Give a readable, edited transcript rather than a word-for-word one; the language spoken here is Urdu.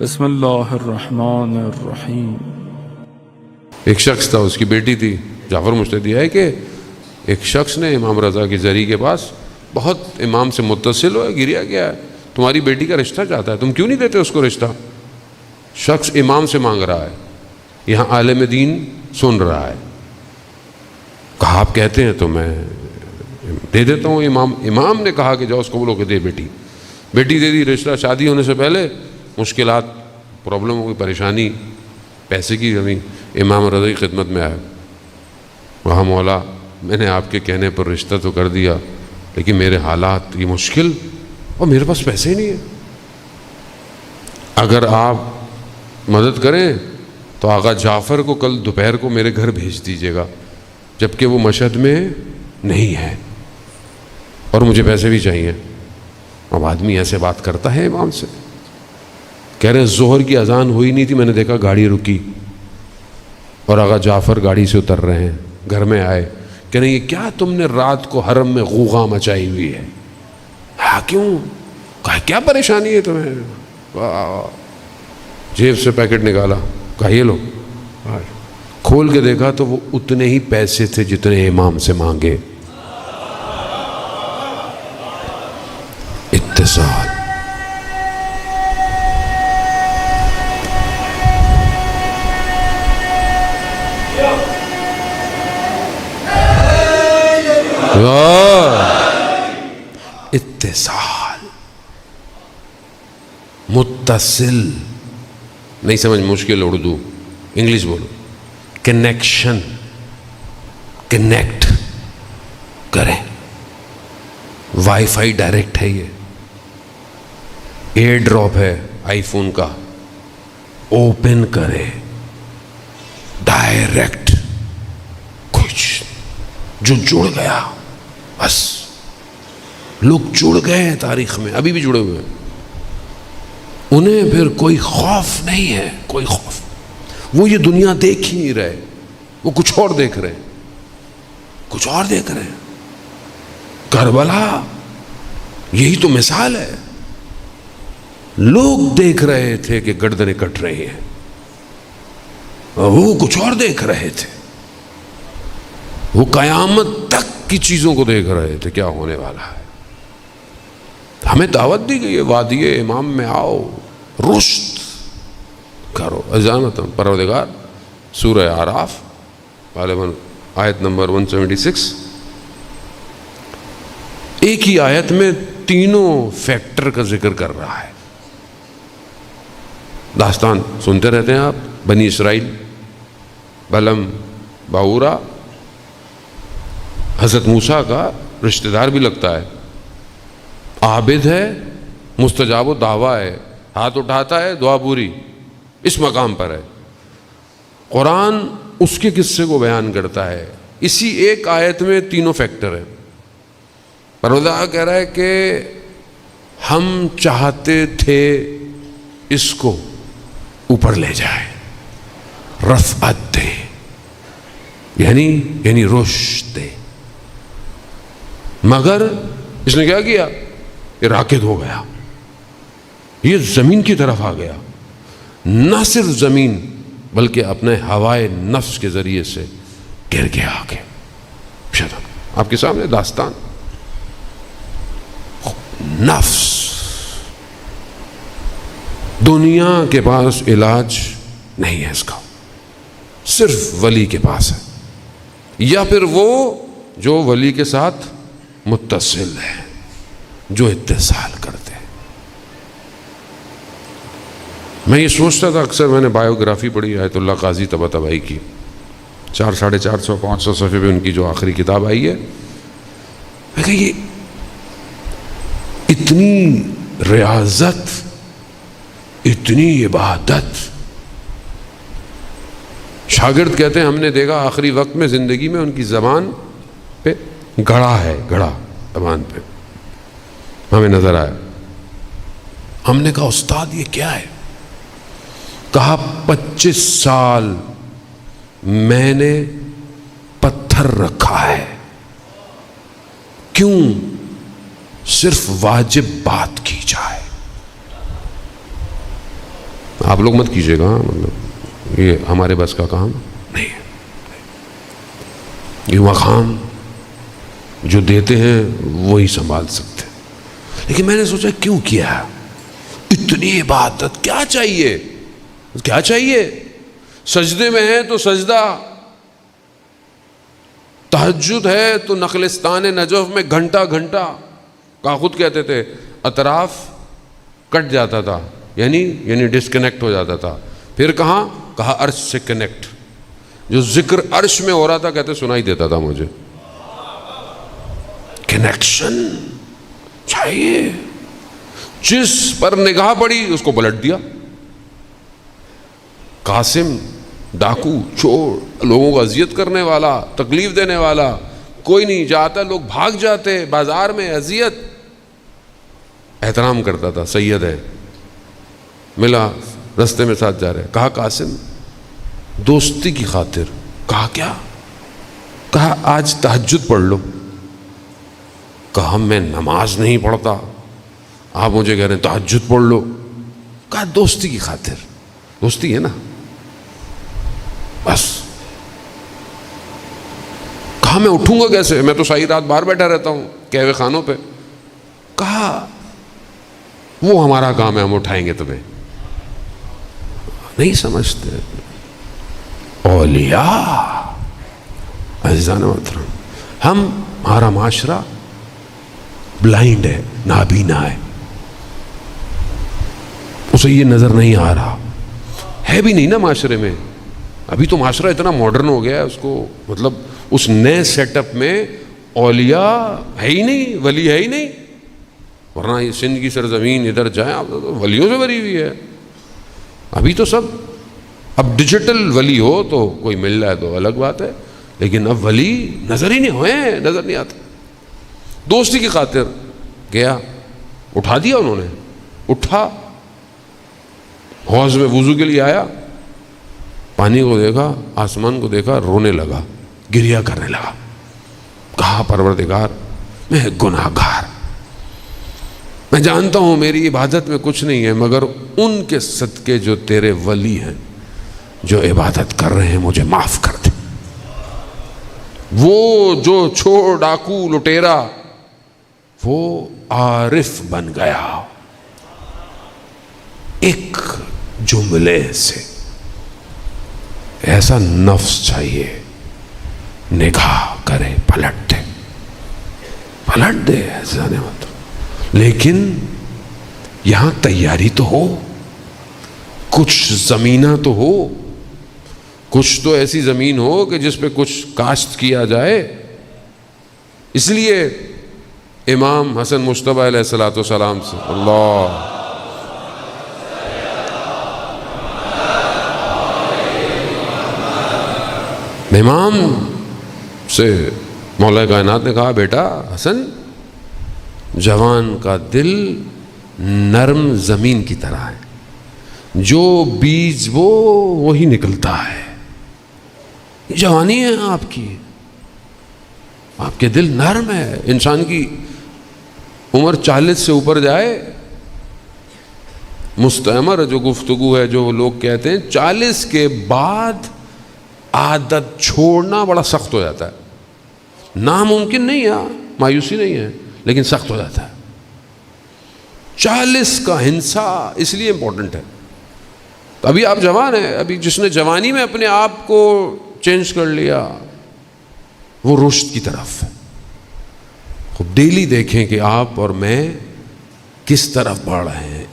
بسم اللہ الرحمن الرحیم۔ ایک شخص تھا، اس کی بیٹی تھی۔ جعفر مجتہدی ہے کہ ایک شخص نے امام رضا کی زری کے پاس بہت امام سے متصل ہو گریا گیا ہے، تمہاری بیٹی کا رشتہ چاہتا ہے، تم کیوں نہیں دیتے اس کو رشتہ؟ شخص امام سے مانگ رہا ہے، یہاں عالم دین سن رہا ہے۔ کہا آپ کہتے ہیں تو میں دے دیتا ہوں۔ امام نے کہا کہ جاؤ اس کو بولو کہ دے بیٹی دے دی۔ رشتہ شادی ہونے سے پہلے مشکلات، پرابلموں کی پریشانی، پیسے کی کمی، امام رضا کی خدمت میں آیا۔ وہاں مولا میں نے آپ کے کہنے پر رشتہ تو کر دیا، لیکن میرے حالات یہ مشکل اور میرے پاس پیسے نہیں ہیں، اگر آپ مدد کریں تو آقا جعفر کو کل دوپہر کو میرے گھر بھیج دیجیے گا، جبکہ وہ مشہد میں نہیں ہے اور مجھے پیسے بھی چاہیے۔ اب آدمی ایسے بات کرتا ہے امام سے؟ کہہ رہے ظہر کی اذان ہوئی نہیں تھی، میں نے دیکھا گاڑی رکی اور آقا جعفر گاڑی سے اتر رہے ہیں، گھر میں آئے، کہہ رہے یہ کیا تم نے رات کو حرم میں غوغا مچائی ہوئی ہے؟ ہاں کیوں؟ کہا کیا پریشانی ہے تمہیں؟ جیب سے پیکٹ نکالا، کہا یہ لو۔ کھول کے دیکھا تو وہ اتنے ہی پیسے تھے جتنے امام سے مانگے۔ اتصال۔ اتصال، متصل، نہیں سمجھ مشکل اردو، انگلش بولو، کنیکشن، کنیکٹ کریں۔ وائی فائی ڈائریکٹ ہے، یہ ایئر ڈراپ ہے آئی فون کا، اوپن کرے ڈائریکٹ، کچھ جو جڑ گیا بس۔ لوگ جڑ گئے ہیں تاریخ میں، ابھی بھی جڑے ہوئے ہیں، انہیں پھر کوئی خوف نہیں ہے، کوئی خوف۔ وہ یہ دنیا دیکھ ہی نہیں رہے، وہ کچھ اور دیکھ رہے ہیں، کچھ اور دیکھ رہے ہیں۔ کربلا یہی تو مثال ہے، لوگ دیکھ رہے تھے کہ گردنیں کٹ رہی ہیں، وہ کچھ اور دیکھ رہے تھے، وہ قیامت تک کی چیزوں کو دیکھ رہے تھے، کیا ہونے والا ہے۔ ہمیں دعوت دی گئی ہے، وادی امام میں آؤ، رشد کرو۔ عزامت پروردگار سورہ اعراف غالباً آیت نمبر 176، ایک ہی آیت میں تینوں فیکٹر کا ذکر کر رہا ہے۔ داستان سنتے رہتے ہیں آپ، بنی اسرائیل، بلم، باورا، حضرت موسیٰ کا رشتہ دار بھی لگتا ہے، عابد ہے، مستجاب و دعویٰ ہے، ہاتھ اٹھاتا ہے دعا پوری، اس مقام پر ہے۔ قرآن اس کے قصے کو بیان کرتا ہے، اسی ایک آیت میں تینوں فیکٹر ہیں۔ پروردگار کہہ رہا ہے کہ ہم چاہتے تھے اس کو اوپر لے جائیں، رفعت دیں، یعنی رشد دیں، مگر اس نے کیا کیا؟ یہ راکد ہو گیا، یہ زمین کی طرف آ گیا، نہ صرف زمین بلکہ اپنے ہوائے نفس کے ذریعے سے گر گیا آگے۔ آپ کے سامنے داستان، نفس۔ دنیا کے پاس علاج نہیں ہے اس کا، صرف ولی کے پاس ہے، یا پھر وہ جو ولی کے ساتھ متصل ہے، جو اتصال کرتے ہیں۔ میں یہ سوچتا تھا، اکثر میں نے بایوگرافی پڑھی آیت اللہ قاضی طباطبائی کی، 400، 500 صفحے پہ ان کی جو آخری کتاب آئی ہے، میں کہ یہ اتنی ریاضت، اتنی عبادت۔ شاگرد کہتے ہیں ہم نے دیکھا آخری وقت میں زندگی میں ان کی زبان پہ گڑھا ہے، گڑھا زبان پہ ہمیں نظر آیا۔ ہم نے کہا استاد یہ کیا ہے؟ کہا 25 سال میں نے پتھر رکھا ہے، کیوں؟ صرف واجب بات کی جائے، آپ لوگ مت کیجیے گا، مطلب یہ ہمارے بس کا کام نہیں ہے. یہ مقام جو دیتے ہیں وہی سنبھال سکتے. لیکن میں نے سوچا کیوں کیا؟ اتنی عبادت کیا چاہیے؟ کیا چاہیے؟ سجدے میں ہے تو سجدہ، تہجد ہے تو نخلستان نجف میں گھنٹہ گھنٹہ کا خود کہتے تھے اطراف کٹ جاتا تھا، یعنی ڈسکنیکٹ ہو جاتا تھا. پھر کہا عرش سے کنیکٹ. جو ذکر عرش میں ہو رہا تھا کہتے سنائی دیتا تھا مجھے. کنیکشن چاہیے. جس پر نگاہ پڑی اس کو پلٹ دیا. قاسم، ڈاکو، چور، لوگوں کو اذیت کرنے والا، تکلیف دینے والا، کوئی نہیں جاتا، لوگ بھاگ جاتے بازار میں. اذیت. احترام کرتا تھا، سید ہے. ملا، رستے میں ساتھ جا رہے. کہا قاسم دوستی کی خاطر. کہا کیا؟ کہا آج تہجد پڑھ لو. کہا میں نماز نہیں پڑھتا، آپ مجھے کہہ رہے ہیں تہجد پڑھ لو. کہا دوستی کی خاطر. دوستی ہے نا بس. کہا میں اٹھوں گا کیسے؟ میں تو ساری رات باہر بیٹھا رہتا ہوں کہوے خانوں پہ. کہا وہ ہمارا کام ہے، ہم اٹھائیں گے تمہیں. نہیں سمجھتے اولیاء. عزیزان محترم، ہمارا معاشرہ بلائنڈ ہے، نابینا ہے. اسے یہ نظر نہیں آ رہا ہے بھی نہیں نا معاشرے میں. ابھی تو معاشرہ اتنا ماڈرن ہو گیا ہے، اس کو مطلب اس نئے سیٹ اپ میں اولیاء ہے ہی نہیں، ولی ہے ہی نہیں. ورنہ یہ سندھ کی سرزمین ادھر جائیں آپ تو ولیوں سے بھری ہوئی ہے. ابھی تو سب اب ڈیجیٹل ولی ہو تو کوئی مل رہا ہے تو الگ بات ہے، لیکن اب ولی نظر ہی نہیں ہوئے ہیں، نظر نہیں آتے. دوستی کی خاطر گیا، اٹھا دیا انہوں نے. اٹھا، حوض میں وضو کے لیے آیا، پانی کو دیکھا، آسمان کو دیکھا، رونے لگا، گریہ کرنے لگا. کہا پروردگار میں گناہ گار، میں جانتا ہوں میری عبادت میں کچھ نہیں ہے، مگر ان کے صدقے جو تیرے ولی ہیں جو عبادت کر رہے ہیں مجھے معاف کر دے. وہ جو چور، ڈاکو، لٹیرا، وہ عارف بن گیا ایک جملے سے. ایسا نفس چاہیے، نگاہ کرے، پلٹ دے ایسا نہیں ہوتا. لیکن یہاں تیاری تو ہو، کچھ زمینہ تو ہو، کچھ تو ایسی زمین ہو کہ جس پہ کچھ کاشت کیا جائے. اس لیے امام حسن مجتبیٰ علیہ السلام سے اللہ امام سے مولا کائنات نے کہا بیٹا حسن، جوان کا دل نرم زمین کی طرح ہے، جو بیج وہی نکلتا ہے. جوانی ہے آپ کی، آپ کے دل نرم ہے. انسان کی عمر 40 سے اوپر جائے، مستعمر جو گفتگو ہے جو لوگ کہتے ہیں 40 کے بعد عادت چھوڑنا بڑا سخت ہو جاتا ہے. ناممکن نہیں ہے، مایوسی نہیں ہے، لیکن سخت ہو جاتا ہے. 40 کا ہنسا اس لیے امپورٹنٹ ہے. ابھی آپ جوان ہیں، ابھی جس نے جوانی میں اپنے آپ کو چینج کر لیا وہ رشد کی طرف ہے. خود ڈیلی دیکھیں کہ آپ اور میں کس طرف بڑھ رہے ہیں.